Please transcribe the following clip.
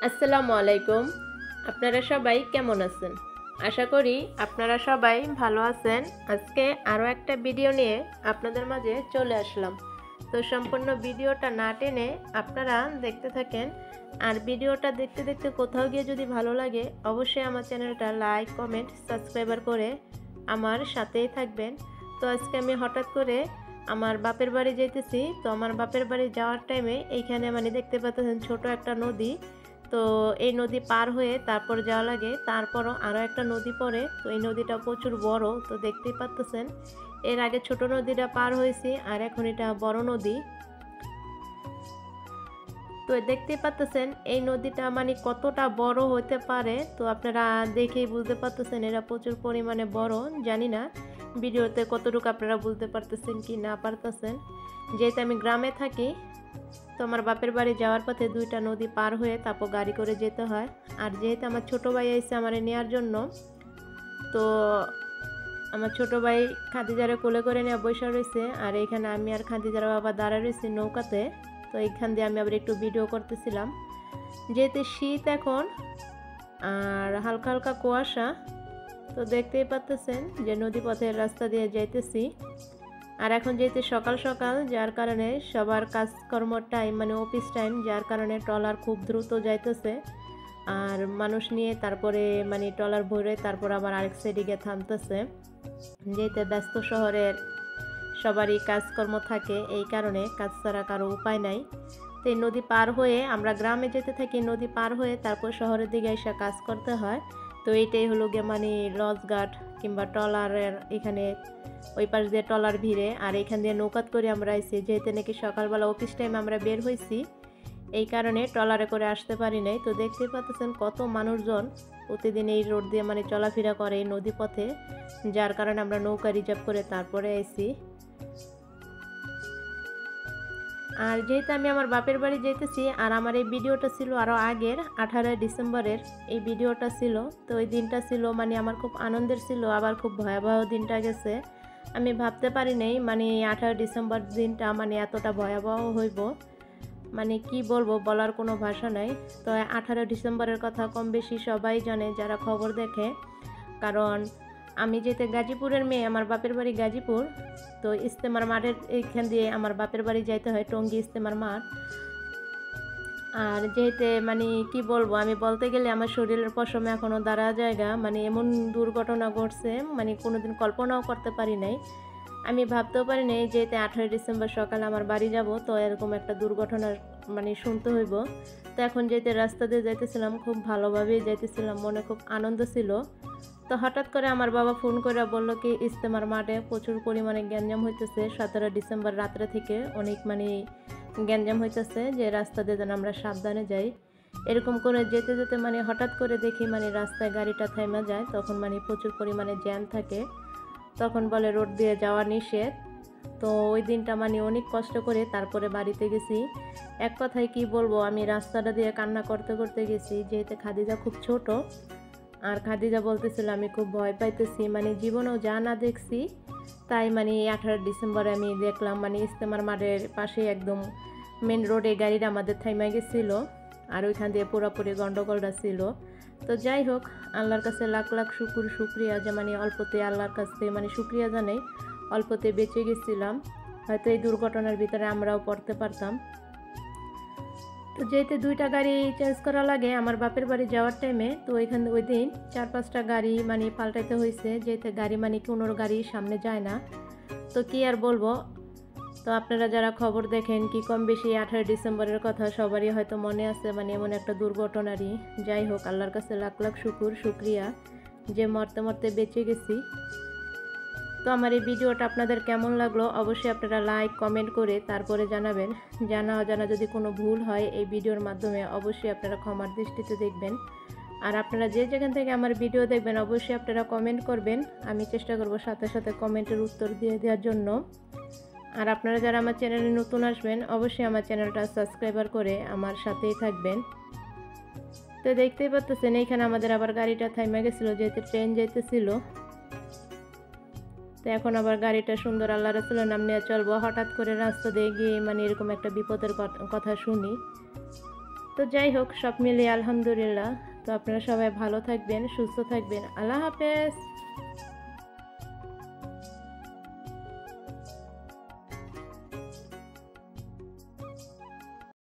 আসসালামু আলাইকুম। আপনারা সবাই কেমন আছেন? আশা করি আপনারা সবাই ভালো আছেন। আজকে আরও একটা ভিডিও নিয়ে আপনাদের মাঝে চলে আসলাম। তো সম্পূর্ণ ভিডিওটা না টেনে আপনারা দেখতে থাকেন। আর ভিডিওটা দেখতে দেখতে কোথাও গিয়ে যদি ভালো লাগে অবশ্যই আমার চ্যানেলটা লাইক, কমেন্ট, সাবস্ক্রাইবার করে আমার সাথেই থাকবেন। তো আজকে আমি হঠাৎ করে আমার বাপের বাড়ি যাইতেছি। তো আমার বাপের বাড়ি যাওয়ার টাইমে এইখানে দেখতে পাচ্ছেন ছোট একটা নদী। তো এই নদী পার হয়ে তারপর যাওয়া লাগে, তারপরও আরও একটা নদী পড়ে। তো এই নদীটা প্রচুর বড়, তো দেখতেই পাচ্ছেন। এর আগে ছোট নদীটা পার হয়েছি আর এখন এটা বড় নদী। তো দেখতেই পাচ্ছেন এই নদীটা কতটা বড় হতে পারে, তো আপনারা দেখেই বুঝতে পারতেছেন এরা প্রচুর পরিমাণে বড়। জানি না ভিডিওতে কতটুকু আপনারা বুঝতে পারতেছেন কি না পারতেছেন। যেহেতু আমি গ্রামে থাকি, তো আমার বাপের বাড়ি যাওয়ার পথে দুইটা নদী পার হয়ে তারপর গাড়ি করে যেতে হয়। আর যেহেতু আমার ছোট ভাই এসে আমার নেওয়ার জন্য, তো আমার ছোট ভাই খাদিজারে কোলে করে নিয়ে বসে রয়েছে, আর এইখানে আমি আর খাদিজার বাবা দাঁড়ায় রয়েছি নৌকাতে। তো এইখান দিয়ে আমি আবার একটু ভিডিও করতেছিলাম। যেহেতু শীত এখন আর হালকা হালকা কুয়াশা, তো দেখতেই পাচ্ছেন যে নদী পথের রাস্তা দিয়ে যাইতেছি। আর এখন যেহেতু সকাল সকাল, যার কারণে সবার কাজকর্ম টাইম অফিস টাইম, যার কারণে ট্রলার খুব দ্রুত যাইতেছে। আর মানুষ নিয়ে তারপরে ট্রলার ভরে তারপর আবার আরেক সাইডে গিয়ে থামতেছে। যেহেতু ব্যস্ত শহরের সবারই কাজকর্ম থাকে, এই কারণে কাজ ছাড়া কারো উপায় নাই। তো এই নদী পার হয়ে আমরা গ্রামে যেতে থাকি, নদী পার হয়ে তারপর শহরের দিকে এসে কাজ করতে হয়। তো এইটাই হলো গিয়ে লঞ্চঘাট কিংবা ট্রলারের এখানে ওই পাশ দিয়ে ট্রলার ভিড়ে, আর এইখান দিয়ে নৌকাত করে আমরা আইছি। যেহেতু নাকি সকালবেলা অফিস টাইম আমরা বের হয়েছি, এই কারণে ট্রলারে করে আসতে পারি নাই। তো দেখতে পাচ্ছেন কত মানুষজন প্রতিদিন এই রোড দিয়ে চলাফেরা করে এই নদী পথে, যার কারণে আমরা নৌকা রিজার্ভ করে তারপরে আইছি। আর যেহেতু আমি আমার বাপের বাড়ি যেতেছি, আর আমার এই ভিডিওটা ছিল আরও আগের 18 ডিসেম্বরের এই ভিডিওটা ছিল। তো ওই দিনটা ছিল আমার খুব আনন্দের ছিল, আবার খুব ভয়াবহ দিনটা গেছে। আমি ভাবতে পারি নাই 18 ডিসেম্বর দিনটা এতটা ভয়াবহ হইব। কি বলবো, বলার কোনো ভাষা নাই। তো 18 ডিসেম্বরের কথা কম বেশি সবাই জানে যারা খবর দেখে, কারণ আমি যেতে গাজীপুরের মেয়ে, আমার বাপের বাড়ি গাজীপুর। তো ইস্তেমার মাঠের এইখান দিয়ে আমার বাপের বাড়ি যাইতে হয়, টঙ্গী ইস্তেমার মাঠ। আর যেহেতু কি বলবো, আমি বলতে গেলে আমার শরীরের পশমে এখনও দাঁড়া জায়গা। এমন দুর্ঘটনা ঘটছে কোনোদিন কল্পনাও করতে পারি নাই। আমি ভাবতেও পারি নাই যেহেতু 18 ডিসেম্বর সকালে আমার বাড়ি যাব, তো এরকম একটা দুর্ঘটনার শুনতে হইব। তো এখন যেহেতু রাস্তা দিয়ে যাইতেছিলাম, খুব ভালোভাবেই যাইতেছিলাম, মনে খুব আনন্দ ছিল। তো হঠাৎ করে আমার বাবা ফোন করে বললো কি ইস্তেমার মাঠে প্রচুর পরিমাণে গ্যাঞ্জাম হইতেছে, 17 ডিসেম্বর রাত্রে থেকে অনেক গ্যাঞ্জাম হইতেছে, যে রাস্তা দিয়ে যেন আমরা সাবধানে যাই। এরকম করে যেতে যেতে হঠাৎ করে দেখি রাস্তায় গাড়িটা থাইমা যায়, তখন প্রচুর পরিমাণে জ্যাম থাকে। তখন বলে রোড দিয়ে যাওয়া নিষেধ। তো ওই দিনটা অনেক কষ্ট করে তারপরে বাড়িতে গেছি। এক কথায় কি বলবো, আমি রাস্তাটা দিয়ে কান্না করতে করতে গেছি, যেহেতু খাদিজা খুব ছোট। আর খাদিজা বলতেছিল আমি খুব ভয় পাইতেছি, জীবনেও যা না দেখছি তাই 18 ডিসেম্বরে আমি দেখলাম। ইস্তেমার মাঠের পাশে একদম মেন রোডে গাড়িটা আমাদের থাইমা গেছিলো, আর ওইখান দিয়ে পুরোপুরি গন্ডগোলটা ছিল। তো যাই হোক, আল্লাহর কাছে লাখ লাখ শুক্রিয়া যে অল্পতে আল্লাহর কাছে শুক্রিয়া জানাই, অল্পতে বেঁচে গেছিলাম। হয়তো এই দুর্ঘটনার ভিতরে আমরাও পড়তে পারতাম। তো যেহেতু দুইটা গাড়ি চেঞ্জ করা লাগে আমার বাপের বাড়ি যাওয়ার টাইমে, তো ওইখানে ওই দিন 4-5টা গাড়ি পাল্টাইতে হয়েছে, যেহেতু গাড়ি কোনো গাড়ি সামনে যায় না। তো কি আর বলবো, তো আপনারা যারা খবর দেখেন কি কম বেশি 18 ডিসেম্বরের কথা সবারই হয়তো মনে আছে, এমন একটা দুর্ঘটনারই। যাই হোক, আল্লাহর কাছে লাখ লাখ শুক্রিয়া যে মরতে মরতে বেঁচে গেছি। তো আমার এই ভিডিওটা আপনাদের কেমন লাগলো অবশ্যই আপনারা লাইক কমেন্ট করে তারপরে জানাবেন। জানা অজানা যদি কোনো ভুল হয় এই ভিডিওর মাধ্যমে অবশ্যই আপনারা ক্ষমার দৃষ্টিতে দেখবেন। আর আপনারা যে যেখান থেকে আমার ভিডিও দেখবেন অবশ্যই আপনারা কমেন্ট করবেন, আমি চেষ্টা করব সাথে সাথে কমেন্টের উত্তর দিয়ে দেওয়ার জন্য। আর আপনারা যারা আমার চ্যানেলে নতুন আসবেন অবশ্যই আমার চ্যানেলটা সাবস্ক্রাইবার করে আমার সাথেই থাকবেন। তো দেখতেই পাচ্ছেন এইখানে আমাদের আবার গাড়িটা থাইমা গেছিলো, যেহেতু ট্রেন যাইতেছিল। তো এখন আবার গাড়িটা সুন্দর আল্লাহ রাসূলের নাম নিয়ে চলবো। হঠাৎ করে রাস্তা দিয়ে গিয়ে এরকম একটা বিপদের কথা শুনি। তো যাই হোক, সব মিলিয়ে আলহামদুলিল্লাহ। তো আপনারা সবাই ভালো থাকবেন, সুস্থ থাকবেন। আল্লাহ হাফেজ।